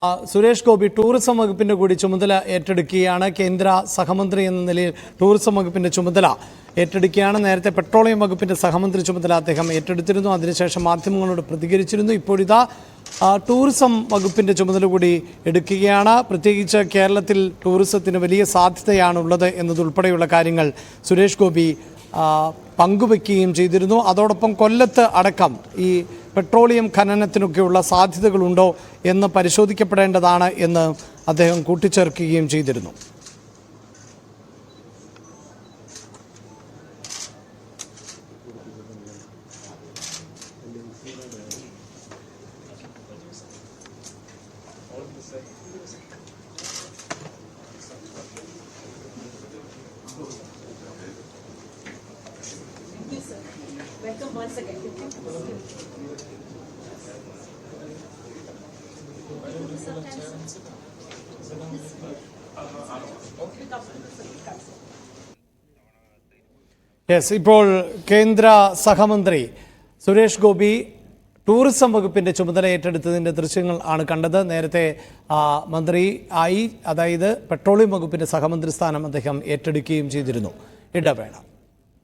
Suresh Gopi tourism വകുപ്പിന്റെ കൂടി ചുമതല ഏറ്റെടുക്കുകയാണ്. കേന്ദ്ര സഹമന്ത്രി എന്ന നിലയിൽ ടൂറിസം വകുപ്പിന്റെ ചുമതല ഏറ്റെടുക്കുകയാണ്. നേരത്തെ പെട്രോളിയം വകുപ്പിന്റെ സഹമന്ത്രി ചുമതല അദ്ദേഹം ഏറ്റെടുത്തിരുന്നു. അതിനുശേഷം മാധ്യമങ്ങളോട് പ്രതികരിച്ചിരുന്നു. ഇപ്പോഴിതാ ടൂറിസം വകുപ്പിന്റെ ചുമതല കൂടി എടുക്കുകയാണ്. പ്രത്യേകിച്ച് കേരളത്തിൽ ടൂറിസത്തിന് വലിയ സാധ്യതയാണുള്ളത് എന്നതുൾപ്പെടെയുള്ള കാര്യങ്ങൾ സുരേഷ് ഗോപി പങ്കുവെക്കുകയും ചെയ്തിരുന്നു. അതോടൊപ്പം കൊല്ലത്ത് അടക്കം ഈ പെട്രോളിയം ഖനനത്തിനൊക്കെയുള്ള സാധ്യതകളുണ്ടോ എന്ന് പരിശോധിക്കപ്പെടേണ്ടതാണ് എന്ന് അദ്ദേഹം കൂട്ടിച്ചേർക്കുകയും ചെയ്തിരുന്നു. Welcome once again. യെസ്, ഇപ്പോൾ കേന്ദ്ര സഹമന്ത്രി സുരേഷ് ഗോപി ടൂറിസം വകുപ്പിന്റെ ചുമതല ഏറ്റെടുത്തതിന്റെ ദൃശ്യങ്ങൾ ആണ് കണ്ടത്. നേരത്തെ മന്ത്രി ആയി, അതായത് പെട്രോളിയം വകുപ്പിന്റെ സഹമന്ത്രി സ്ഥാനം അദ്ദേഹം ഏറ്റെടുക്കുകയും ചെയ്തിരുന്നു. ഇടവേള.